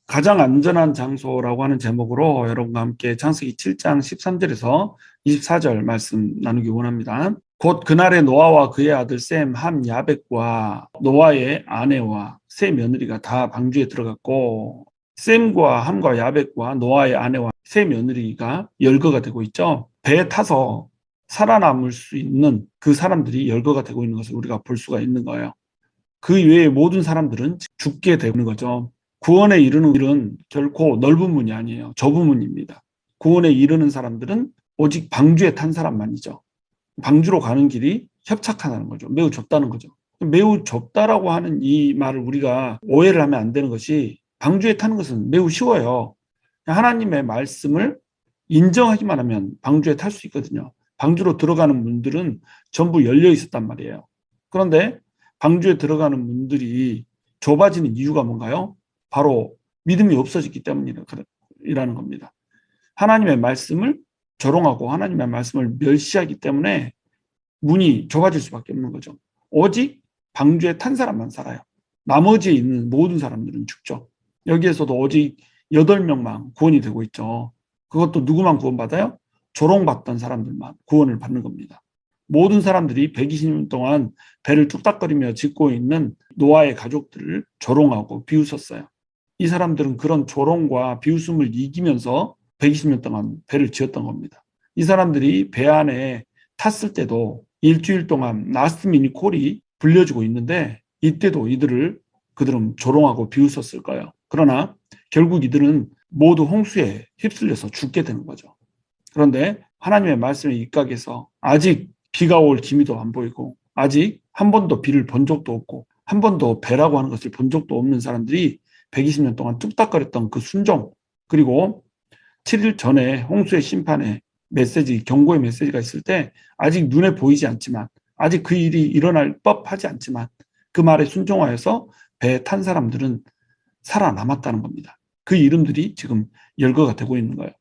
가장 안전한 장소라고 하는 제목으로 여러분과 함께 창세기 7장 13절에서 24절 말씀 나누기 원합니다. 곧 그날에 노아와 그의 아들 셈, 함, 야벳과 노아의 아내와 세 며느리가 다 방주에 들어갔고, 셈과 함과 야벳과 노아의 아내와 세 며느리가 열거가 되고 있죠. 배에 타서 살아남을 수 있는 그 사람들이 열거가 되고 있는 것을 우리가 볼 수가 있는 거예요. 그 외의 모든 사람들은 죽게 되는 거죠. 구원에 이르는 길은 결코 넓은 문이 아니에요. 좁은 문입니다. 구원에 이르는 사람들은 오직 방주에 탄 사람만이죠. 방주로 가는 길이 협착하다는 거죠. 매우 좁다는 거죠. 매우 좁다라고 하는 이 말을 우리가 오해를 하면 안 되는 것이, 방주에 타는 것은 매우 쉬워요. 하나님의 말씀을 인정하기만 하면 방주에 탈 수 있거든요. 방주로 들어가는 문들은 전부 열려 있었단 말이에요. 그런데 방주에 들어가는 문들이 좁아지는 이유가 뭔가요? 바로 믿음이 없어졌기 때문이라는 겁니다. 하나님의 말씀을 조롱하고 하나님의 말씀을 멸시하기 때문에 문이 좁아질 수밖에 없는 거죠. 오직 방주에 탄 사람만 살아요. 나머지에 있는 모든 사람들은 죽죠. 여기에서도 오직 8명만 구원이 되고 있죠. 그것도 누구만 구원받아요? 조롱받던 사람들만 구원을 받는 겁니다. 모든 사람들이 120년 동안 배를 뚝딱거리며 짓고 있는 노아의 가족들을 조롱하고 비웃었어요. 이 사람들은 그런 조롱과 비웃음을 이기면서 120년 동안 배를 지었던 겁니다. 이 사람들이 배 안에 탔을 때도 일주일 동안 라스트 미니 콜이 불려지고 있는데, 이때도 그들은 조롱하고 비웃었을 거예요. 그러나 결국 이들은 모두 홍수에 휩쓸려서 죽게 되는 거죠. 그런데 하나님의 말씀에 입각해서 아직 비가 올 기미도 안 보이고, 아직 한 번도 비를 본 적도 없고, 한 번도 배라고 하는 것을 본 적도 없는 사람들이 120년 동안 뚝딱거렸던 그 순종, 그리고 7일 전에 홍수의 심판의 메시지, 경고의 메시지가 있을 때 아직 눈에 보이지 않지만, 아직 그 일이 일어날 법하지 않지만 그 말에 순종하여서 배에 탄 사람들은 살아남았다는 겁니다. 그 이름들이 지금 열거가 되고 있는 거예요.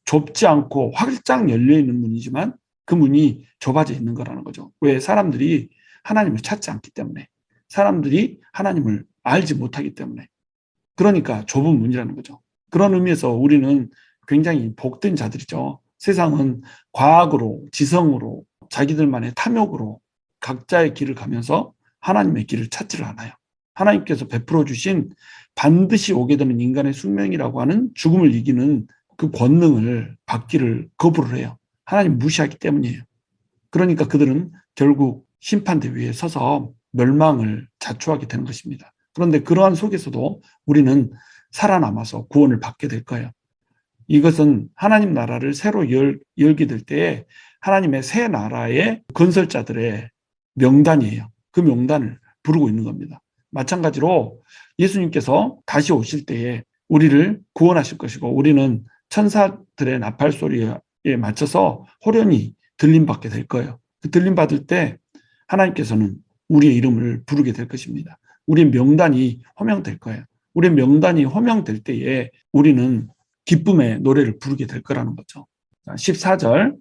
좁지 않고 활짝 열려있는 문이지만 그 문이 좁아져 있는 거라는 거죠. 왜? 사람들이 하나님을 찾지 않기 때문에, 사람들이 하나님을 알지 못하기 때문에. 그러니까 좁은 문이라는 거죠. 그런 의미에서 우리는 굉장히 복된 자들이죠. 세상은 과학으로, 지성으로, 자기들만의 탐욕으로 각자의 길을 가면서 하나님의 길을 찾지를 않아요. 하나님께서 베풀어 주신 반드시 오게 되는 인간의 숙명이라고 하는 죽음을 이기는 그 권능을 받기를 거부를 해요. 하나님 무시하기 때문이에요. 그러니까 그들은 결국 심판대 위에 서서 멸망을 자초하게 되는 것입니다. 그런데 그러한 속에서도 우리는 살아남아서 구원을 받게 될 거예요. 이것은 하나님 나라를 새로 열게 될 때에 하나님의 새 나라의 건설자들의 명단이에요. 그 명단을 부르고 있는 겁니다. 마찬가지로 예수님께서 다시 오실 때에 우리를 구원하실 것이고, 우리는 천사들의 나팔 소리에 맞춰서 호련히 들림받게 될 거예요. 그 들림받을 때 하나님께서는 우리의 이름을 부르게 될 것입니다. 우리의 명단이 호명될 거예요. 우리의 명단이 호명될 때에 우리는 기쁨의 노래를 부르게 될 거라는 거죠. 14절,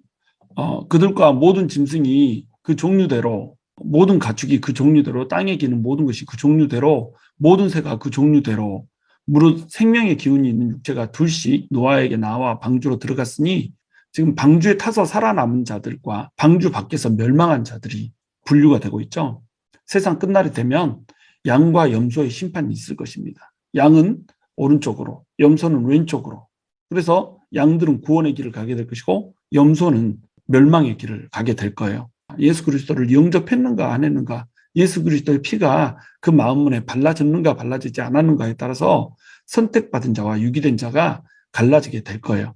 그들과 모든 짐승이 그 종류대로, 모든 가축이 그 종류대로, 땅에 기는 모든 것이 그 종류대로, 모든 새가 그 종류대로, 무릇 생명의 기운이 있는 육체가 둘씩 노아에게 나와 방주로 들어갔으니, 지금 방주에 타서 살아남은 자들과 방주 밖에서 멸망한 자들이 분류가 되고 있죠. 세상 끝날이 되면 양과 염소의 심판이 있을 것입니다. 양은 오른쪽으로, 염소는 왼쪽으로. 그래서 양들은 구원의 길을 가게 될 것이고, 염소는 멸망의 길을 가게 될 거예요. 예수 그리스도를 영접했는가 안 했는가, 예수 그리스도의 피가 그 마음문에 발라졌는가 발라지지 않았는가에 따라서 선택받은 자와 유기된 자가 갈라지게 될 거예요.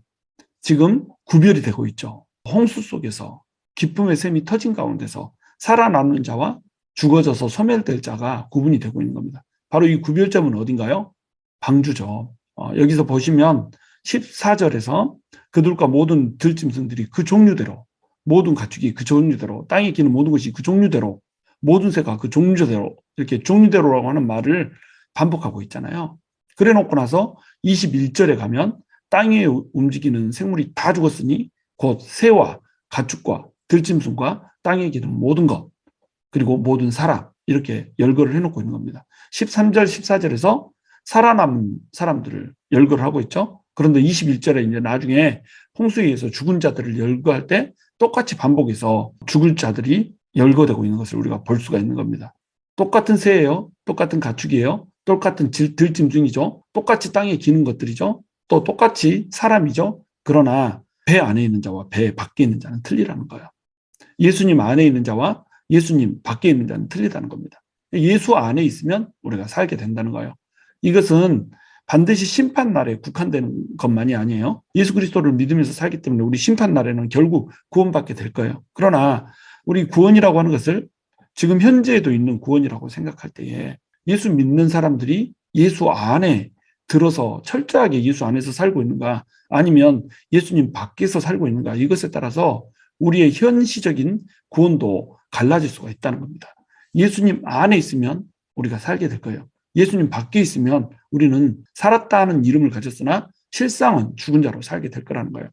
지금 구별이 되고 있죠. 홍수 속에서 기쁨의 샘이 터진 가운데서 살아남는 자와 죽어져서 소멸될 자가 구분이 되고 있는 겁니다. 바로 이 구별점은 어딘가요? 방주죠. 여기서 보시면 14절에서 그들과 모든 들짐승들이 그 종류대로, 모든 가축이 그 종류대로, 땅에 기는 모든 것이 그 종류대로, 모든 새가 그 종류대로, 이렇게 종류대로라고 하는 말을 반복하고 있잖아요. 그래 놓고 나서 21절에 가면 땅에 움직이는 생물이 다 죽었으니 곧 새와 가축과 들짐승과 땅에 기는 모든 것, 그리고 모든 사람, 이렇게 열거를 해놓고 있는 겁니다. 13절, 14절에서 살아남은 사람들을 열거를 하고 있죠. 그런데 21절에 이제 나중에 홍수에 의해서 죽은 자들을 열거할 때 똑같이 반복해서 죽을 자들이 열거되고 있는 것을 우리가 볼 수가 있는 겁니다. 똑같은 새예요. 똑같은 가축이에요. 똑같은 들짐승이죠. 똑같이 땅에 기는 것들이죠. 또 똑같이 사람이죠. 그러나 배 안에 있는 자와 배 밖에 있는 자는 틀리라는 거예요. 예수님 안에 있는 자와 예수님 밖에 있는 자는 틀리다는 겁니다. 예수 안에 있으면 우리가 살게 된다는 거예요. 이것은 반드시 심판날에 국한되는 것만이 아니에요. 예수 그리스도를 믿으면서 살기 때문에 우리 심판날에는 결국 구원받게 될 거예요. 그러나 우리 구원이라고 하는 것을 지금 현재에도 있는 구원이라고 생각할 때에 예수 믿는 사람들이 예수 안에 들어서 철저하게 예수 안에서 살고 있는가 아니면 예수님 밖에서 살고 있는가 이것에 따라서 우리의 현시적인 구원도 갈라질 수가 있다는 겁니다. 예수님 안에 있으면 우리가 살게 될 거예요. 예수님 밖에 있으면 우리는 살았다는 이름을 가졌으나 실상은 죽은 자로 살게 될 거라는 거예요.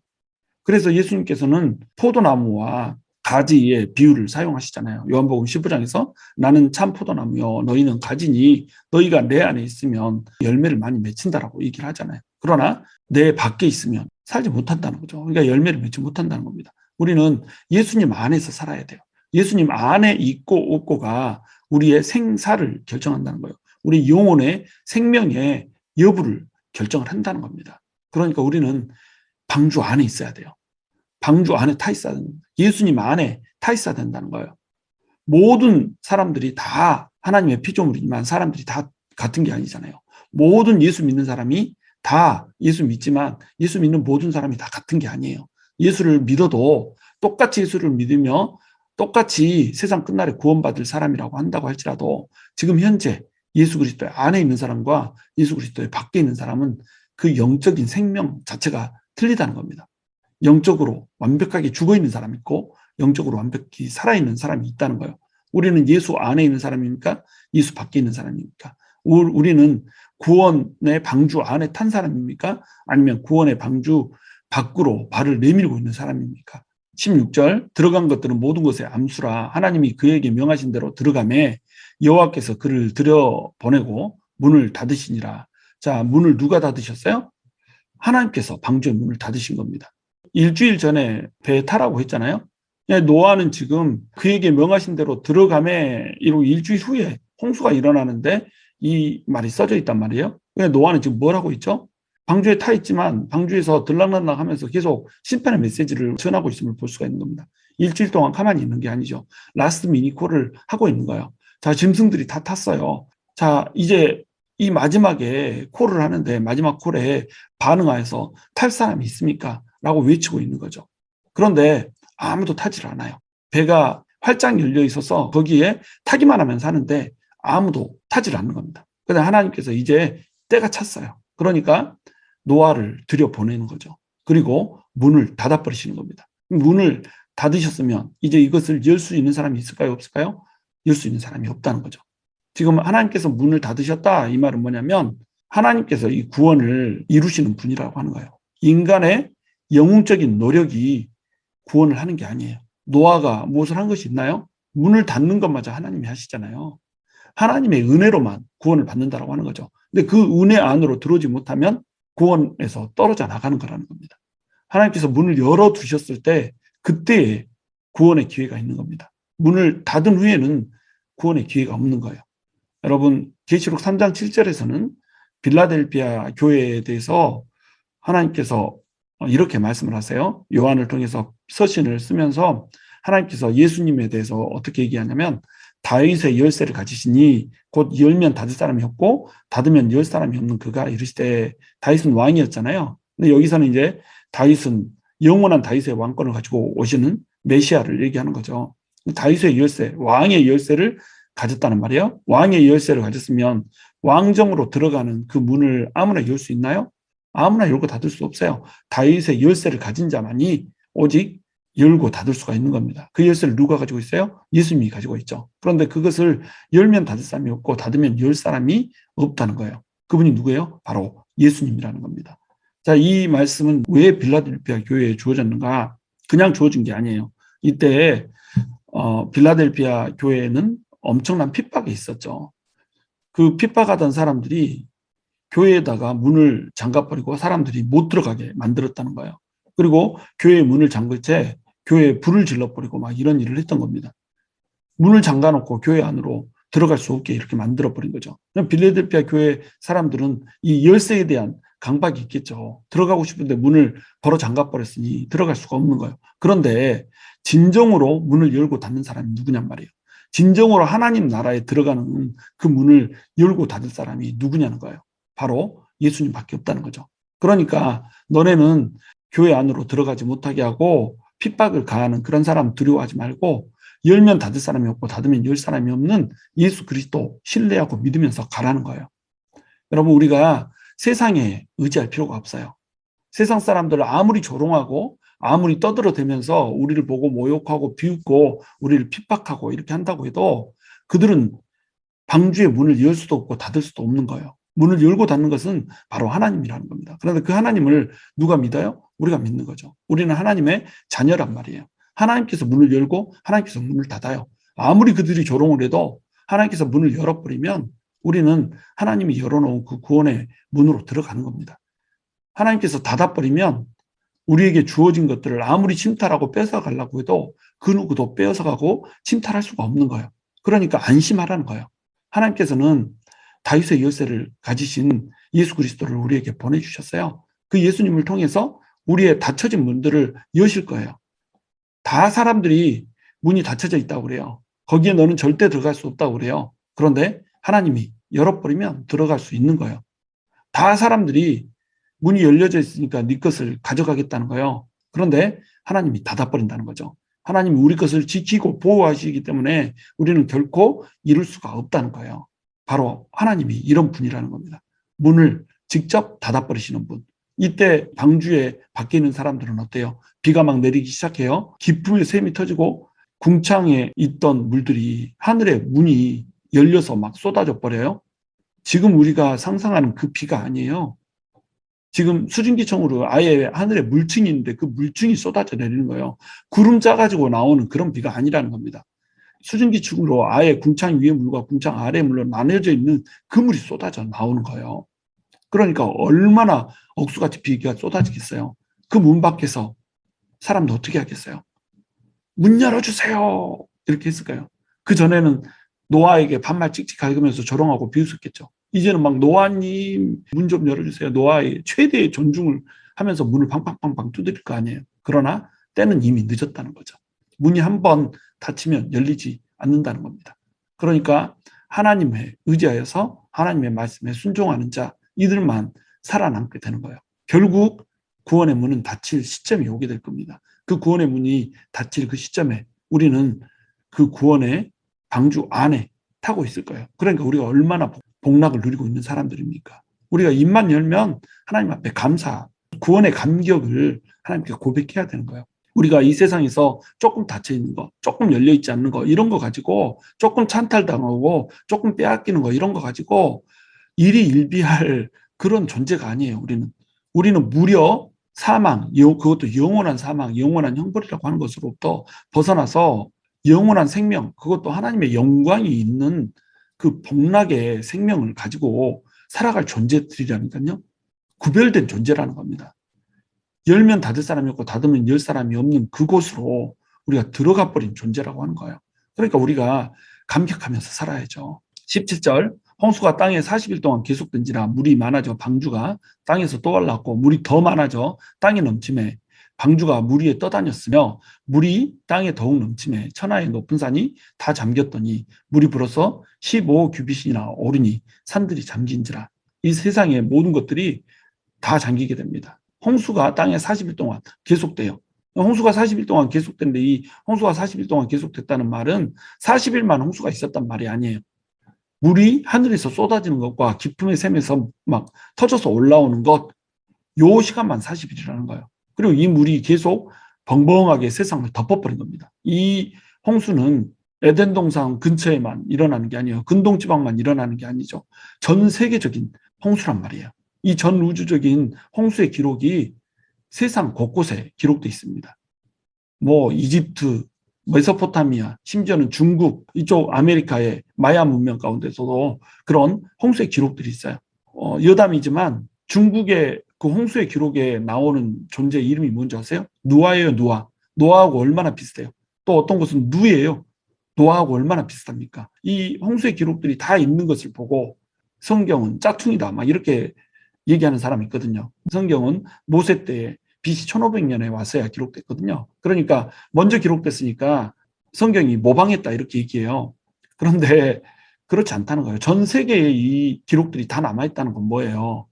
그래서 예수님께서는 포도나무와 가지의 비유를 사용하시잖아요. 요한복음 15장에서 나는 참 포도나무요 너희는 가지니 너희가 내 안에 있으면 열매를 많이 맺힌다라고 얘기를 하잖아요. 그러나 내 밖에 있으면 살지 못한다는 거죠. 그러니까 열매를 맺지 못한다는 겁니다. 우리는 예수님 안에서 살아야 돼요. 예수님 안에 있고 없고가 우리의 생사를 결정한다는 거예요. 우리 영혼의 생명의 여부를 결정을 한다는 겁니다. 그러니까 우리는 방주 안에 있어야 돼요. 방주 안에 타 있어야 됩니다. 예수님 안에 타 있어야 된다는 거예요. 모든 사람들이 다 하나님의 피조물이지만 사람들이 다 같은 게 아니잖아요. 모든 예수 믿는 사람이 다 예수 믿지만 예수 믿는 모든 사람이 다 같은 게 아니에요. 예수를 믿어도 똑같이 예수를 믿으며 똑같이 세상 끝날에 구원받을 사람이라고 한다고 할지라도 지금 현재 예수 그리스도의 안에 있는 사람과 예수 그리스도의 밖에 있는 사람은 그 영적인 생명 자체가 틀리다는 겁니다. 영적으로 완벽하게 죽어있는 사람이 있고 영적으로 완벽히 살아있는 사람이 있다는 거예요. 우리는 예수 안에 있는 사람입니까? 예수 밖에 있는 사람입니까? 우리는 구원의 방주 안에 탄 사람입니까? 아니면 구원의 방주 밖으로 발을 내밀고 있는 사람입니까? 16절 들어간 것들은 모든 것의 암수라 하나님이 그에게 명하신 대로 들어가매 여호와께서 그를 들여보내고 문을 닫으시니라. 자, 문을 누가 닫으셨어요? 하나님께서 방주의 문을 닫으신 겁니다. 일주일 전에 배에 타라고 했잖아요. 노아는 지금 그에게 명하신 대로 들어가매 이러고 일주일 후에 홍수가 일어나는데 이 말이 써져 있단 말이에요. 노아는 지금 뭘 하고 있죠? 방주에 타 있지만 방주에서 들락날락 하면서 계속 심판의 메시지를 전하고 있음을 볼 수가 있는 겁니다. 일주일 동안 가만히 있는 게 아니죠. 라스트 미니콜을 하고 있는 거예요. 자, 짐승들이 다 탔어요. 자, 이제 이 마지막에 콜을 하는데 마지막 콜에 반응하여서 탈 사람이 있습니까? 라고 외치고 있는 거죠. 그런데 아무도 타질 않아요. 배가 활짝 열려 있어서 거기에 타기만 하면 사는데 아무도 타질 않는 겁니다. 그런데 하나님께서 이제 때가 찼어요. 그러니까 노아를 들여보내는 거죠. 그리고 문을 닫아버리시는 겁니다. 문을 닫으셨으면 이제 이것을 열 수 있는 사람이 있을까요? 없을까요? 열 수 있는 사람이 없다는 거죠. 지금 하나님께서 문을 닫으셨다 이 말은 뭐냐면 하나님께서 이 구원을 이루시는 분이라고 하는 거예요. 인간의 영웅적인 노력이 구원을 하는 게 아니에요. 노아가 무엇을 한 것이 있나요? 문을 닫는 것마저 하나님이 하시잖아요. 하나님의 은혜로만 구원을 받는다라고 하는 거죠. 근데 그 은혜 안으로 들어오지 못하면 구원에서 떨어져 나가는 거라는 겁니다. 하나님께서 문을 열어두셨을 때 그때에 구원의 기회가 있는 겁니다. 문을 닫은 후에는 구원의 기회가 없는 거예요. 여러분 계시록 3장 7절에서는 빌라델피아 교회에 대해서 하나님께서 이렇게 말씀을 하세요. 요한을 통해서 서신을 쓰면서 하나님께서 예수님에 대해서 어떻게 얘기하냐면 다윗의 열쇠를 가지시니 곧 열면 닫을 사람이 없고 닫으면 열 사람이 없는 그가 이르시되 다윗은 왕이었잖아요. 근데 여기서는 이제 다윗은 영원한 다윗의 왕권을 가지고 오시는 메시아를 얘기하는 거죠. 다윗의 열쇠, 왕의 열쇠를 가졌다는 말이에요. 왕의 열쇠를 가졌으면 왕정으로 들어가는 그 문을 아무나 열 수 있나요? 아무나 열고 닫을 수 없어요. 다윗의 열쇠를 가진 자만이 오직 열고 닫을 수가 있는 겁니다. 그 열쇠를 누가 가지고 있어요? 예수님이 가지고 있죠. 그런데 그것을 열면 닫을 사람이 없고 닫으면 열 사람이 없다는 거예요. 그분이 누구예요? 바로 예수님이라는 겁니다. 자, 이 말씀은 왜 빌라델피아 교회에 주어졌는가? 그냥 주어진 게 아니에요. 이때 빌라델피아 교회에는 엄청난 핍박이 있었죠. 그 핍박하던 사람들이 교회에다가 문을 잠가버리고 사람들이 못 들어가게 만들었다는 거예요. 그리고 교회 문을 잠글 때 교회에 불을 질러버리고 막 이런 일을 했던 겁니다. 문을 잠가놓고 교회 안으로 들어갈 수 없게 이렇게 만들어버린 거죠. 빌라델피아 교회 사람들은 이 열쇠에 대한 강박이 있겠죠. 들어가고 싶은데 문을 걸어 잠가버렸으니 들어갈 수가 없는 거예요. 그런데 진정으로 문을 열고 닫는 사람이 누구냔 말이에요. 진정으로 하나님 나라에 들어가는 그 문을 열고 닫을 사람이 누구냐는 거예요. 바로 예수님밖에 없다는 거죠. 그러니까 너네는 교회 안으로 들어가지 못하게 하고 핍박을 가하는 그런 사람 두려워하지 말고 열면 닫을 사람이 없고 닫으면 열 사람이 없는 예수 그리스도 신뢰하고 믿으면서 가라는 거예요. 여러분, 우리가 세상에 의지할 필요가 없어요. 세상 사람들을 아무리 조롱하고 아무리 떠들어대면서 우리를 보고 모욕하고 비웃고 우리를 핍박하고 이렇게 한다고 해도 그들은 방주의 문을 열 수도 없고 닫을 수도 없는 거예요. 문을 열고 닫는 것은 바로 하나님이라는 겁니다. 그런데 그 하나님을 누가 믿어요? 우리가 믿는 거죠. 우리는 하나님의 자녀란 말이에요. 하나님께서 문을 열고 하나님께서 문을 닫아요. 아무리 그들이 조롱을 해도 하나님께서 문을 열어버리면 우리는 하나님이 열어놓은 그 구원의 문으로 들어가는 겁니다. 하나님께서 닫아버리면 우리에게 주어진 것들을 아무리 침탈하고 뺏어가려고 해도 그 누구도 빼앗아가고 침탈할 수가 없는 거예요. 그러니까 안심하라는 거예요. 하나님께서는 다윗의 열쇠를 가지신 예수 그리스도를 우리에게 보내주셨어요. 그 예수님을 통해서 우리의 닫혀진 문들을 여실 거예요. 다 사람들이 문이 닫혀져 있다고 그래요. 거기에 너는 절대 들어갈 수 없다고 그래요. 그런데 하나님이 열어버리면 들어갈 수 있는 거예요. 다 사람들이 문이 열려져 있으니까 네 것을 가져가겠다는 거예요. 그런데 하나님이 닫아버린다는 거죠. 하나님이 우리 것을 지키고 보호하시기 때문에 우리는 결코 이룰 수가 없다는 거예요. 바로 하나님이 이런 분이라는 겁니다. 문을 직접 닫아버리시는 분. 이때 방주에 밖에 있는 사람들은 어때요? 비가 막 내리기 시작해요. 기쁨의 샘이 터지고 궁창에 있던 물들이 하늘의 문이 열려서 막 쏟아져 버려요. 지금 우리가 상상하는 그 비가 아니에요. 지금 수증기청으로 아예 하늘에 물층이 있는데 그 물층이 쏟아져 내리는 거예요. 구름 짜가지고 나오는 그런 비가 아니라는 겁니다. 수증기층으로 아예 궁창 위의 물과 궁창 아래의 물로 나눠져 있는 그 물이 쏟아져 나오는 거예요. 그러니까 얼마나 억수같이 비가 쏟아지겠어요. 그 문 밖에서 사람도 어떻게 하겠어요? 문 열어주세요. 이렇게 했을까요? 그 전에는 노아에게 반말 찍찍 갈으면서 조롱하고 비웃었겠죠. 이제는 막 노아님 문 좀 열어주세요. 노아의 최대의 존중을 하면서 문을 팡팡팡팡 두드릴 거 아니에요. 그러나 때는 이미 늦었다는 거죠. 문이 한번 닫히면 열리지 않는다는 겁니다. 그러니까 하나님에 의지하여서 하나님의 말씀에 순종하는 자, 이들만 살아남게 되는 거예요. 결국 구원의 문은 닫힐 시점이 오게 될 겁니다. 그 구원의 문이 닫힐 그 시점에 우리는 그 구원의 방주 안에 타고 있을 거예요. 그러니까 우리가 얼마나 복락을 누리고 있는 사람들입니까? 우리가 입만 열면 하나님 앞에 감사, 구원의 감격을 하나님께 고백해야 되는 거예요. 우리가 이 세상에서 조금 닫혀 있는 거, 조금 열려 있지 않는 거, 이런 거 가지고 조금 찬탈당하고 조금 빼앗기는 거, 이런 거 가지고 일희일비할 그런 존재가 아니에요. 우리는 무려 사망, 그것도 영원한 사망, 영원한 형벌이라고 하는 것으로부터 벗어나서 영원한 생명, 그것도 하나님의 영광이 있는 그 복락의 생명을 가지고 살아갈 존재들이라니까요. 구별된 존재라는 겁니다. 열면 닫을 사람이 없고 닫으면 열 사람이 없는 그곳으로 우리가 들어가 버린 존재라고 하는 거예요. 그러니까 우리가 감격하면서 살아야죠. 17절, 홍수가 땅에 40일 동안 계속된지라 물이 많아져 방주가 땅에서 떠올랐고 물이 더 많아져 땅에 넘침에 방주가 물 위에 떠다녔으며 물이 땅에 더욱 넘침에 천하의 높은 산이 다 잠겼더니 물이 불어서 15규빗이나 오르니 산들이 잠긴지라. 이 세상의 모든 것들이 다 잠기게 됩니다. 홍수가 땅에 40일 동안 계속돼요. 홍수가 40일 동안 계속됐는데 이 홍수가 40일 동안 계속됐다는 말은 40일만 홍수가 있었단 말이 아니에요. 물이 하늘에서 쏟아지는 것과 기품의 샘에서 막 터져서 올라오는 것, 요 시간만 40일이라는 거예요. 그리고 이 물이 계속 벙벙하게 세상을 덮어버린 겁니다. 이 홍수는 에덴 동산 근처에만 일어나는 게 아니에요. 근동지방만 일어나는 게 아니죠. 전 세계적인 홍수란 말이에요. 이 전 우주적인 홍수의 기록이 세상 곳곳에 기록되어 있습니다. 뭐 이집트, 메소포타미아, 심지어는 중국, 이쪽 아메리카의 마야 문명 가운데서도 그런 홍수의 기록들이 있어요. 여담이지만 중국의 그 홍수의 기록에 나오는 존재 이름이 뭔지 아세요? 누아예요, 누아. 노아하고 얼마나 비슷해요. 또 어떤 곳은 누예요. 노아하고 얼마나 비슷합니까? 이 홍수의 기록들이 다 있는 것을 보고 성경은 짝퉁이다. 막 이렇게 얘기하는 사람이 있거든요. 성경은 모세 때 BC 1500년에 와서야 기록됐거든요. 그러니까 먼저 기록됐으니까 성경이 모방했다 이렇게 얘기해요. 그런데 그렇지 않다는 거예요. 전 세계에 이 기록들이 다 남아있다는 건 뭐예요?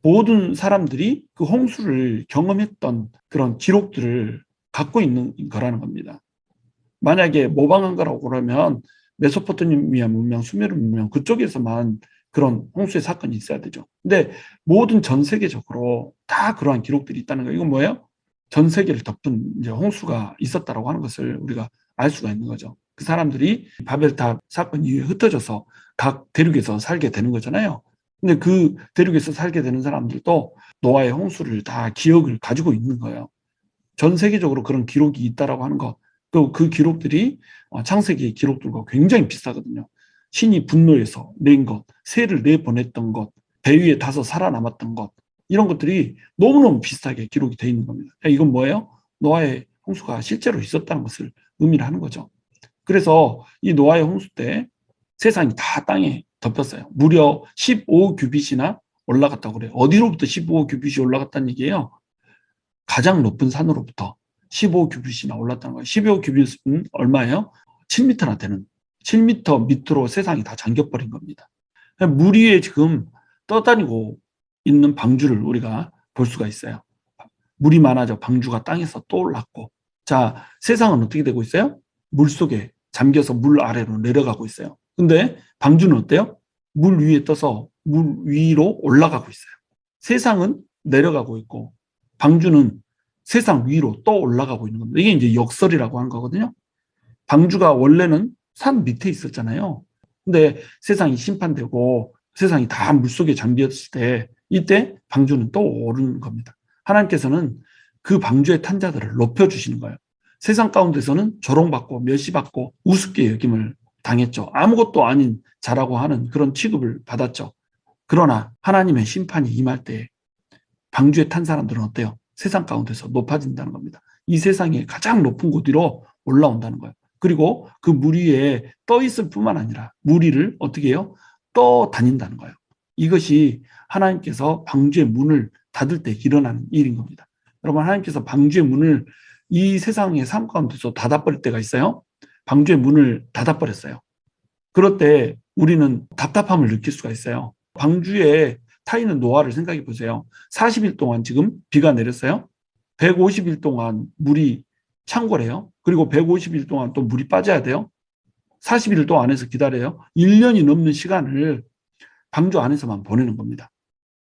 모든 사람들이 그 홍수를 경험했던 그런 기록들을 갖고 있는 거라는 겁니다. 만약에 모방한 거라고 그러면 메소포타미아 문명, 수메르 문명 그쪽에서만 그런 홍수의 사건이 있어야 되죠. 근데 모든 전 세계적으로 다 그러한 기록들이 있다는 거예요. 이건 뭐예요? 전 세계를 덮은 이제 홍수가 있었다라고 하는 것을 우리가 알 수가 있는 거죠. 그 사람들이 바벨탑 사건 이후에 흩어져서 각 대륙에서 살게 되는 거잖아요. 근데 그 대륙에서 살게 되는 사람들도 노아의 홍수를 다 기억을 가지고 있는 거예요. 전 세계적으로 그런 기록이 있다라고 하는 것, 또 그 기록들이 창세기의 기록들과 굉장히 비슷하거든요. 신이 분노해서 낸 것, 새를 내보냈던 것, 배 위에 타서 살아남았던 것, 이런 것들이 너무너무 비슷하게 기록이 되어 있는 겁니다. 이건 뭐예요? 노아의 홍수가 실제로 있었다는 것을 의미를 하는 거죠. 그래서 이 노아의 홍수 때 세상이 다 땅에 덮였어요. 무려 15규빗이나 올라갔다고 그래요. 어디로부터 15규빗이 올라갔다는 얘기예요? 가장 높은 산으로부터 15규빗이나 올랐다는 거예요. 15규빗은 얼마예요? 7m나 되는 7m 밑으로 세상이 다 잠겨버린 겁니다. 물 위에 지금 떠다니고 있는 방주를 우리가 볼 수가 있어요. 물이 많아져 방주가 땅에서 떠올랐고, 자, 세상은 어떻게 되고 있어요? 물 속에 잠겨서 물 아래로 내려가고 있어요. 근데 방주는 어때요? 물 위에 떠서 물 위로 올라가고 있어요. 세상은 내려가고 있고 방주는 세상 위로 떠 올라가고 있는 겁니다. 이게 이제 역설이라고 하는 거거든요. 방주가 원래는 산 밑에 있었잖아요. 근데 세상이 심판되고 세상이 다 물속에 잠겼을 때 이때 방주는 또 오르는 겁니다. 하나님께서는 그 방주의 탄 자들을 높여주시는 거예요. 세상 가운데서는 조롱받고 멸시받고 우습게 여김을 당했죠. 아무것도 아닌 자라고 하는 그런 취급을 받았죠. 그러나 하나님의 심판이 임할 때 방주에 탄 사람들은 어때요? 세상 가운데서 높아진다는 겁니다. 이 세상의 가장 높은 곳 위로 올라온다는 거예요. 그리고 그 물 위에 떠 있을 뿐만 아니라 물 위를 어떻게 해요? 떠 다닌다는 거예요. 이것이 하나님께서 방주의 문을 닫을 때 일어나는 일인 겁니다. 여러분, 하나님께서 방주의 문을 이 세상의 삶 가운데서 닫아버릴 때가 있어요. 방주의 문을 닫아버렸어요. 그럴 때 우리는 답답함을 느낄 수가 있어요. 방주에 타 있는 노아를 생각해 보세요. 40일 동안 지금 비가 내렸어요. 150일 동안 물이 창궐해요. 그리고 150일 동안 또 물이 빠져야 돼요. 40일 동안 안에서 기다려요. 1년이 넘는 시간을 방주 안에서만 보내는 겁니다.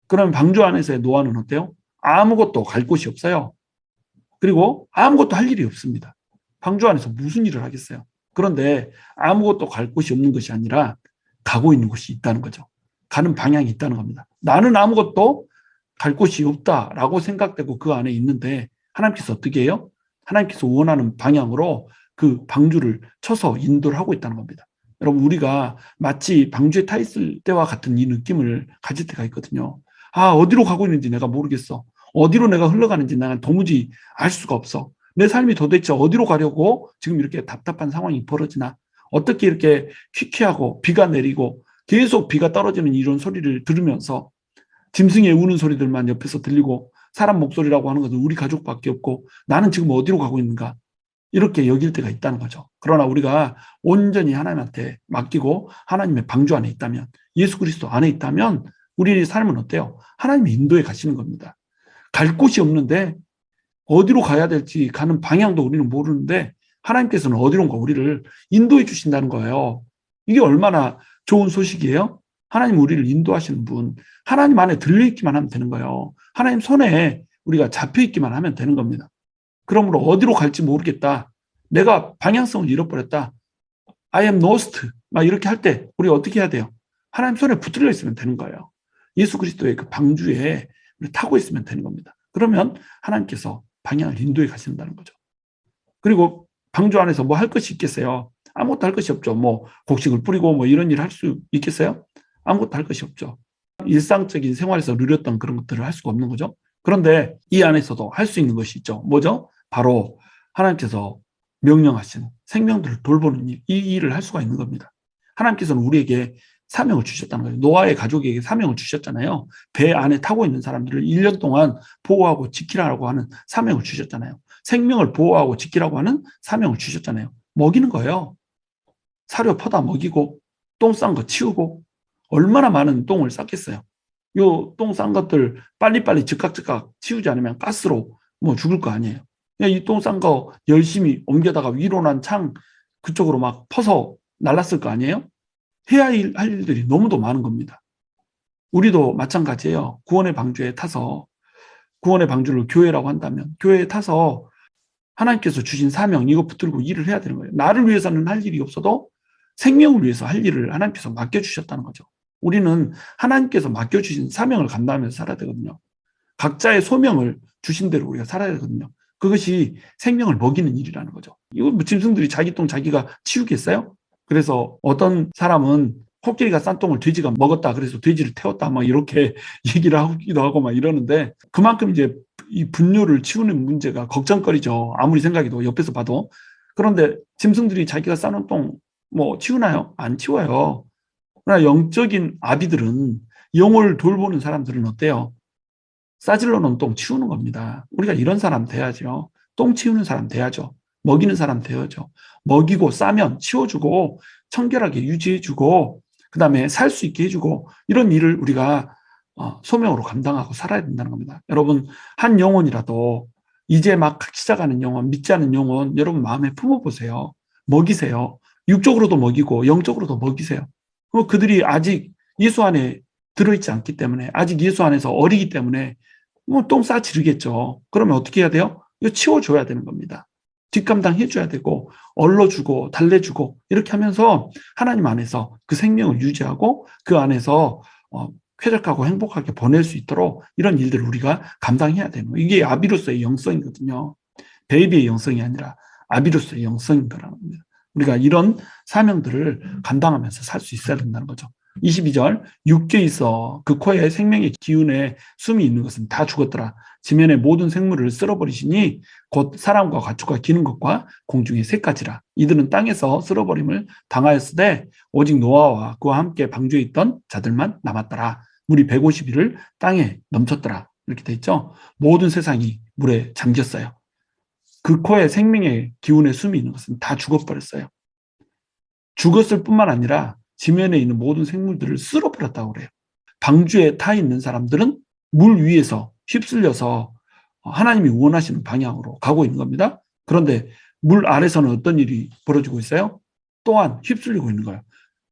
그러면 방주 안에서의 노아는 어때요? 아무것도 갈 곳이 없어요. 그리고 아무것도 할 일이 없습니다. 방주 안에서 무슨 일을 하겠어요? 그런데 아무것도 갈 곳이 없는 것이 아니라 가고 있는 곳이 있다는 거죠. 가는 방향이 있다는 겁니다. 나는 아무것도 갈 곳이 없다라고 생각되고 그 안에 있는데 하나님께서 어떻게 해요? 하나님께서 원하는 방향으로 그 방주를 쳐서 인도를 하고 있다는 겁니다. 여러분, 우리가 마치 방주에 타 있을 때와 같은 이 느낌을 가질 때가 있거든요. 아, 어디로 가고 있는지 내가 모르겠어. 어디로 내가 흘러가는지 나는 도무지 알 수가 없어. 내 삶이 도대체 어디로 가려고 지금 이렇게 답답한 상황이 벌어지나? 어떻게 이렇게 퀴퀴하고 비가 내리고 계속 비가 떨어지는 이런 소리를 들으면서 짐승의 우는 소리들만 옆에서 들리고 사람 목소리라고 하는 것은 우리 가족밖에 없고 나는 지금 어디로 가고 있는가? 이렇게 여길 때가 있다는 거죠. 그러나 우리가 온전히 하나님한테 맡기고 하나님의 방주 안에 있다면, 예수 그리스도 안에 있다면 우리의 삶은 어때요? 하나님의 인도에 가시는 겁니다. 갈 곳이 없는데 어디로 가야 될지 가는 방향도 우리는 모르는데 하나님께서는 어디론가 우리를 인도해 주신다는 거예요. 이게 얼마나 좋은 소식이에요? 하나님 우리를 인도하시는 분, 하나님 안에 들려있기만 하면 되는 거예요. 하나님 손에 우리가 잡혀있기만 하면 되는 겁니다. 그러므로 어디로 갈지 모르겠다. 내가 방향성을 잃어버렸다. I am lost. 막 이렇게 할 때 우리 어떻게 해야 돼요? 하나님 손에 붙들려 있으면 되는 거예요. 예수 그리스도의 그 방주에 우리 타고 있으면 되는 겁니다. 그러면 하나님께서 방향을 인도해 가신다는 거죠. 그리고 방주 안에서 뭐 할 것이 있겠어요? 아무것도 할 것이 없죠. 뭐 곡식을 뿌리고 뭐 이런 일 할 수 있겠어요? 아무것도 할 것이 없죠. 일상적인 생활에서 누렸던 그런 것들을 할 수가 없는 거죠. 그런데 이 안에서도 할 수 있는 것이 있죠. 뭐죠? 바로 하나님께서 명령하신 생명들을 돌보는 일, 이 일을 할 수가 있는 겁니다. 하나님께서는 우리에게 사명을 주셨다는 거예요. 노아의 가족에게 사명을 주셨잖아요. 배 안에 타고 있는 사람들을 1년 동안 보호하고 지키라고 하는 사명을 주셨잖아요. 생명을 보호하고 지키라고 하는 사명을 주셨잖아요. 먹이는 거예요. 사료 퍼다 먹이고 똥 싼 거 치우고 얼마나 많은 똥을 쌌겠어요. 요 똥 싼 것들 빨리빨리 즉각 치우지 않으면 가스로 뭐 죽을 거 아니에요. 이 똥 싼 거 열심히 옮겨다가 위로 난 창 그쪽으로 막 퍼서 날랐을 거 아니에요? 해야 할 일들이 너무도 많은 겁니다. 우리도 마찬가지예요. 구원의 방주에 타서 구원의 방주를 교회라고 한다면 교회에 타서 하나님께서 주신 사명 이거 붙들고 일을 해야 되는 거예요. 나를 위해서는 할 일이 없어도 생명을 위해서 할 일을 하나님께서 맡겨주셨다는 거죠. 우리는 하나님께서 맡겨주신 사명을 감당하면서 살아야 되거든요. 각자의 소명을 주신 대로 우리가 살아야 되거든요. 그것이 생명을 먹이는 일이라는 거죠. 이거 뭐 짐승들이 자기 똥 자기가 치우겠어요? 그래서 어떤 사람은 코끼리가 싼 똥을 돼지가 먹었다. 그래서 돼지를 태웠다. 막 이렇게 얘기를 하기도 하고 막 이러는데 그만큼 이제 이 분뇨를 치우는 문제가 걱정거리죠. 아무리 생각해도 옆에서 봐도. 그런데 짐승들이 자기가 싸놓은 똥 뭐 치우나요? 안 치워요. 그러나 영적인 아비들은 영을 돌보는 사람들은 어때요? 싸질러 놓은 똥 치우는 겁니다. 우리가 이런 사람 돼야죠. 똥 치우는 사람 돼야죠. 먹이는 사람 돼야죠. 먹이고 싸면 치워주고 청결하게 유지해주고 그다음에 살 수 있게 해주고 이런 일을 우리가 소명으로 감당하고 살아야 된다는 겁니다. 여러분 한 영혼이라도 이제 막 시작하는 영혼, 믿지 않는 영혼 여러분 마음에 품어보세요. 먹이세요. 육적으로도 먹이고 영적으로도 먹이세요. 그들이 아직 예수 안에 들어있지 않기 때문에 아직 예수 안에서 어리기 때문에 뭐 똥 싸지르겠죠. 그러면 어떻게 해야 돼요? 이거 치워줘야 되는 겁니다. 뒷감당 해줘야 되고 얼러주고 달래주고 이렇게 하면서 하나님 안에서 그 생명을 유지하고 그 안에서 쾌적하고 행복하게 보낼 수 있도록 이런 일들을 우리가 감당해야 되는 거예요. 이게 아비로서의 영성이거든요. 베이비의 영성이 아니라 아비로서의 영성인 거라는 겁니다. 우리가 이런 사명들을 감당하면서 살 수 있어야 된다는 거죠. 22절 육계에 있어 그 코에 생명의 기운에 숨이 있는 것은 다 죽었더라. 지면의 모든 생물을 쓸어버리시니 곧 사람과 가축과 기는 것과 공중의 새까지라. 이들은 땅에서 쓸어버림을 당하였으되 오직 노아와 그와 함께 방주에 있던 자들만 남았더라. 물이 150일을 땅에 넘쳤더라. 이렇게 돼 있죠. 모든 세상이 물에 잠겼어요. 그 코에 생명의 기운에 숨이 있는 것은 다 죽어버렸어요. 죽었을 뿐만 아니라 지면에 있는 모든 생물들을 쓸어버렸다고 그래요. 방주에 타 있는 사람들은 물 위에서 휩쓸려서 하나님이 원하시는 방향으로 가고 있는 겁니다. 그런데 물 아래서는 어떤 일이 벌어지고 있어요? 또한 휩쓸리고 있는 거예요.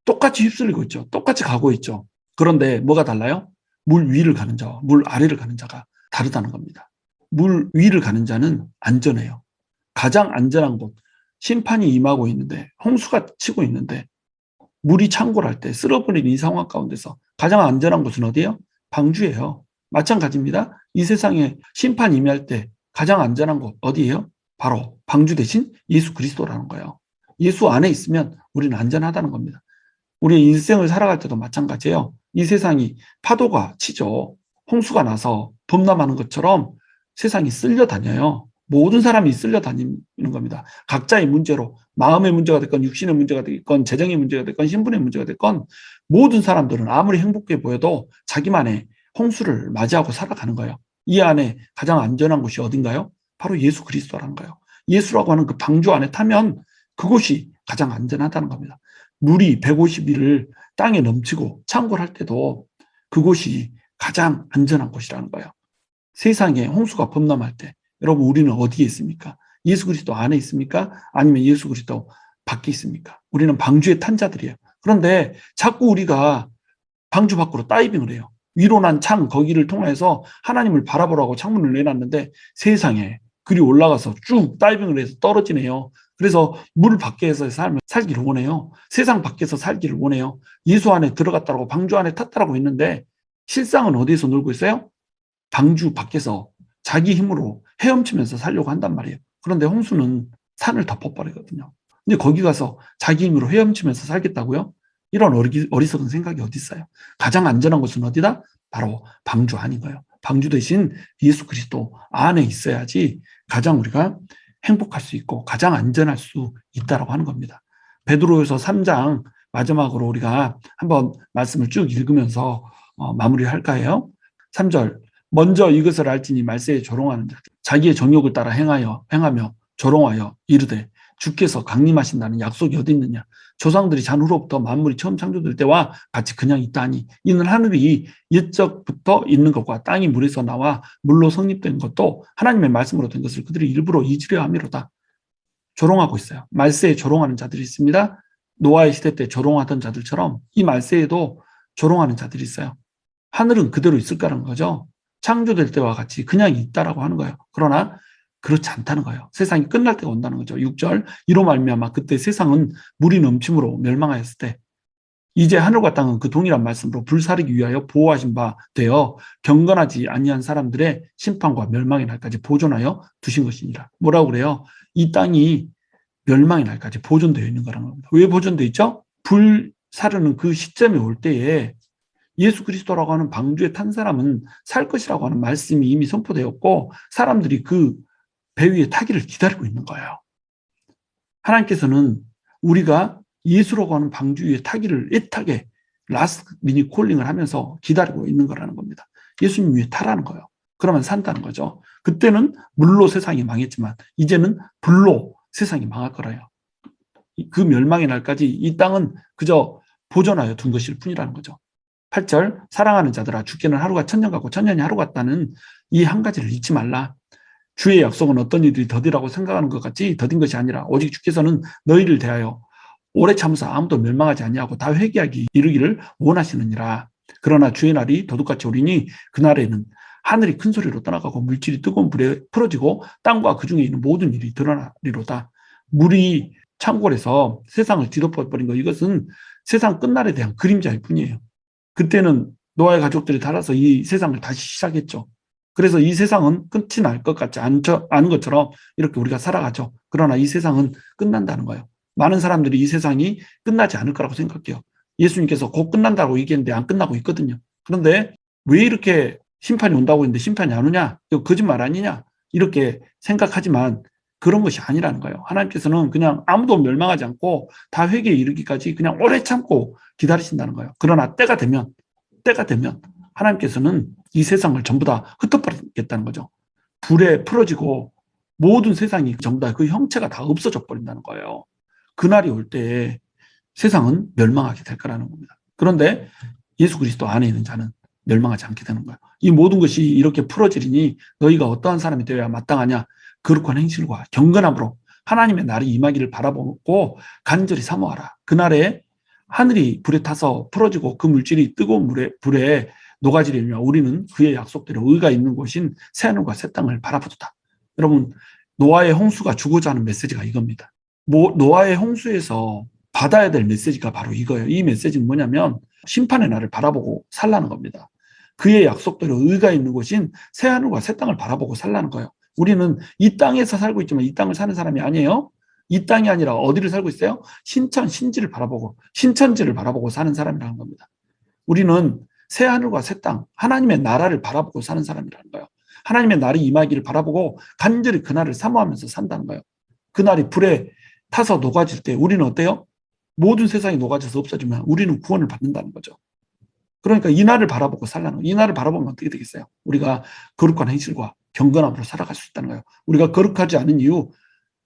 똑같이 휩쓸리고 있죠. 똑같이 가고 있죠. 그런데 뭐가 달라요? 물 위를 가는 자와 물 아래를 가는 자가 다르다는 겁니다. 물 위를 가는 자는 안전해요. 가장 안전한 곳, 심판이 임하고 있는데 홍수가 치고 있는데 물이 창궐할 때 쓸어버린 이 상황 가운데서 가장 안전한 곳은 어디예요? 방주예요. 마찬가지입니다. 이 세상에 심판 임할 때 가장 안전한 곳 어디예요? 바로 방주 대신 예수 그리스도라는 거예요. 예수 안에 있으면 우리는 안전하다는 겁니다. 우리의 인생을 살아갈 때도 마찬가지예요. 이 세상이 파도가 치죠. 홍수가 나서 범람하는 것처럼 세상이 쓸려 다녀요. 모든 사람이 쓸려 다니는 겁니다. 각자의 문제로 마음의 문제가 됐건 육신의 문제가 됐건 재정의 문제가 됐건 신분의 문제가 됐건 모든 사람들은 아무리 행복해 보여도 자기만의 홍수를 맞이하고 살아가는 거예요. 이 안에 가장 안전한 곳이 어딘가요? 바로 예수 그리스도라는 거예요. 예수라고 하는 그 방주 안에 타면 그곳이 가장 안전하다는 겁니다. 물이 150일을 땅에 넘치고 창궐할 때도 그곳이 가장 안전한 곳이라는 거예요. 세상에 홍수가 범람할 때 여러분 우리는 어디에 있습니까? 예수 그리스도 안에 있습니까? 아니면 예수 그리스도 밖에 있습니까? 우리는 방주에 탄 자들이에요. 그런데 자꾸 우리가 방주 밖으로 다이빙을 해요. 위로 난 창 거기를 통해서 하나님을 바라보라고 창문을 내놨는데 세상에 그리 올라가서 쭉 다이빙을 해서 떨어지네요. 그래서 물 밖에서 살기를 원해요. 세상 밖에서 살기를 원해요. 예수 안에 들어갔다고 방주 안에 탔다라고 했는데 실상은 어디에서 놀고 있어요? 방주 밖에서 자기 힘으로 헤엄치면서 살려고 한단 말이에요. 그런데 홍수는 산을 덮어버리거든요. 근데 거기 가서 자기 힘으로 헤엄치면서 살겠다고요? 이런 어리석은 생각이 어디 있어요? 가장 안전한 곳은 어디다? 바로 방주 안인 거예요. 방주 대신 예수 그리스도 안에 있어야지 가장 우리가 행복할 수 있고 가장 안전할 수 있다라고 하는 겁니다. 베드로후서 3장 마지막으로 우리가 한번 말씀을 쭉 읽으면서 마무리를 할까 해요. 3절 먼저 이것을 알지니 말세에 조롱하는 자들 자기의 정욕을 따라 행하며 조롱하여 이르되 주께서 강림하신다는 약속이 어디 있느냐. 조상들이 잔후로부터 만물이 처음 창조될 때와 같이 그냥 있다니 이는 하늘이 옛적부터 있는 것과 땅이 물에서 나와 물로 성립된 것도 하나님의 말씀으로 된 것을 그들이 일부러 잊으려 함이로다. 조롱하고 있어요. 말세에 조롱하는 자들이 있습니다. 노아의 시대 때 조롱하던 자들처럼 이 말세에도 조롱하는 자들이 있어요. 하늘은 그대로 있을까라는 거죠. 창조될 때와 같이 그냥 있다라고 하는 거예요. 그러나 그렇지 않다는 거예요. 세상이 끝날 때가 온다는 거죠. 6절 이로 말미암아 그때 세상은 물이 넘침으로 멸망하였을 때 이제 하늘과 땅은 그 동일한 말씀으로 불사르기 위하여 보호하신 바 되어 경건하지 아니한 사람들의 심판과 멸망의 날까지 보존하여 두신 것이니라. 뭐라고 그래요? 이 땅이 멸망의 날까지 보존되어 있는 거라는 겁니다. 왜 보존되어 있죠? 불사르는 그 시점이 올 때에 예수 그리스도라고 하는 방주에 탄 사람은 살 것이라고 하는 말씀이 이미 선포되었고 사람들이 그 배 위에 타기를 기다리고 있는 거예요. 하나님께서는 우리가 예수라고 하는 방주 위에 타기를 애타게 라스트 미니 콜링을 하면서 기다리고 있는 거라는 겁니다. 예수님 위에 타라는 거예요. 그러면 산다는 거죠. 그때는 물로 세상이 망했지만 이제는 불로 세상이 망할 거라요. 그 멸망의 날까지 이 땅은 그저 보존하여 둔 것일 뿐이라는 거죠. 8절 사랑하는 자들아 주께는 하루가 천년 같고 천년이 하루 같다는 이 한 가지를 잊지 말라. 주의 약속은 어떤 이들이 더디라고 생각하는 것 같이 더딘 것이 아니라 오직 주께서는 너희를 대하여 오래 참으사 아무도 멸망하지 아니하고 다 회개하기 이르기를 원하시느니라. 그러나 주의 날이 도둑같이 오리니 그날에는 하늘이 큰 소리로 떠나가고 물질이 뜨거운 불에 풀어지고 땅과 그 중에 있는 모든 일이 드러나리로다. 물이 창궐해서 세상을 뒤덮어버린 거 이것은 세상 끝날에 대한 그림자일 뿐이에요. 그때는 노아의 가족들이 달아서 이 세상을 다시 시작했죠. 그래서 이 세상은 끝이 날 것 같지 않은 것처럼 이렇게 우리가 살아가죠. 그러나 이 세상은 끝난다는 거예요. 많은 사람들이 이 세상이 끝나지 않을 거라고 생각해요. 예수님께서 곧 끝난다고 얘기했는데 안 끝나고 있거든요. 그런데 왜 이렇게 심판이 온다고 했는데 심판이 안 오냐? 이거 거짓말 아니냐? 이렇게 생각하지만 그런 것이 아니라는 거예요. 하나님께서는 그냥 아무도 멸망하지 않고 다 회개에 이르기까지 그냥 오래 참고 기다리신다는 거예요. 그러나 때가 되면 하나님께서는 이 세상을 전부 다 흩어버리겠다는 거죠. 불에 풀어지고 모든 세상이 전부 다 그 형체가 다 없어져 버린다는 거예요. 그날이 올 때 세상은 멸망하게 될 거라는 겁니다. 그런데 예수 그리스도 안에 있는 자는 멸망하지 않게 되는 거예요. 이 모든 것이 이렇게 풀어지리니 너희가 어떠한 사람이 되어야 마땅하냐? 거룩한 행실과 경건함으로 하나님의 날이 임하기를 바라보고 간절히 사모하라. 그날에 하늘이 불에 타서 풀어지고 그 물질이 뜨거운 불에 녹아지려면 우리는 그의 약속대로 의가 있는 곳인 새하늘과 새 땅을 바라보도다. 여러분 노아의 홍수가 주고자 하는 메시지가 이겁니다. 노아의 홍수에서 받아야 될 메시지가 바로 이거예요. 이 메시지는 뭐냐면 심판의 날을 바라보고 살라는 겁니다. 그의 약속대로 의가 있는 곳인 새하늘과 새 땅을 바라보고 살라는 거예요. 우리는 이 땅에서 살고 있지만 이 땅을 사는 사람이 아니에요. 이 땅이 아니라 어디를 살고 있어요? 신천지를 바라보고 사는 사람이라는 겁니다. 우리는 새하늘과 새 땅, 하나님의 나라를 바라보고 사는 사람이라는 거예요. 하나님의 날이 임하기를 바라보고 간절히 그날을 사모하면서 산다는 거예요. 그날이 불에 타서 녹아질 때 우리는 어때요? 모든 세상이 녹아져서 없어지면 우리는 구원을 받는다는 거죠. 그러니까 이 날을 바라보고 살라는 거예요. 이 날을 바라보면 어떻게 되겠어요? 우리가 거룩한 행실과 경건함으로 살아갈 수 있다는 거예요. 우리가 거룩하지 않은 이유,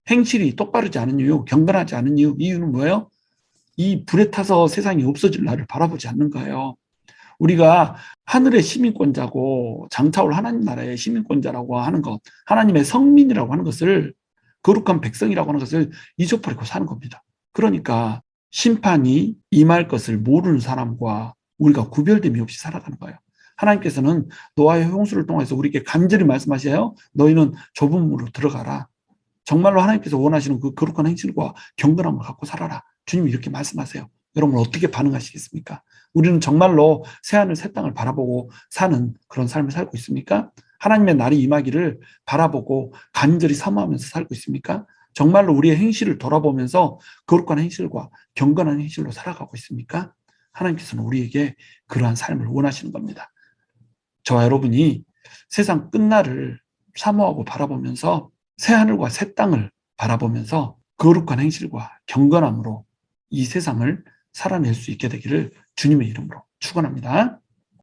행실이 똑바르지 않은 이유, 경건하지 않은 이유는 뭐예요? 이 불에 타서 세상이 없어질 날을 바라보지 않는 거예요. 우리가 하늘의 시민권자고 장차올 하나님 나라의 시민권자라고 하는 것, 하나님의 성민이라고 하는 것을 거룩한 백성이라고 하는 것을 잊어버리고 사는 겁니다. 그러니까 심판이 임할 것을 모르는 사람과 우리가 구별됨이 없이 살아가는 거예요. 하나님께서는 노아의 홍수를 통해서 우리에게 간절히 말씀하셔요. 너희는 좁은 문으로 들어가라. 정말로 하나님께서 원하시는 그 거룩한 행실과 경건함을 갖고 살아라. 주님이 이렇게 말씀하세요. 여러분 어떻게 반응하시겠습니까? 우리는 정말로 새하늘 새 땅을 바라보고 사는 그런 삶을 살고 있습니까? 하나님의 날이 임하기를 바라보고 간절히 사모하면서 살고 있습니까? 정말로 우리의 행실을 돌아보면서 거룩한 행실과 경건한 행실로 살아가고 있습니까? 하나님께서는 우리에게 그러한 삶을 원하시는 겁니다. 저와 여러분이 세상 끝날을 사모하고 바라보면서 새 하늘과 새 땅을 바라보면서 거룩한 행실과 경건함으로 이 세상을 살아낼 수 있게 되기를 주님의 이름으로 축원합니다.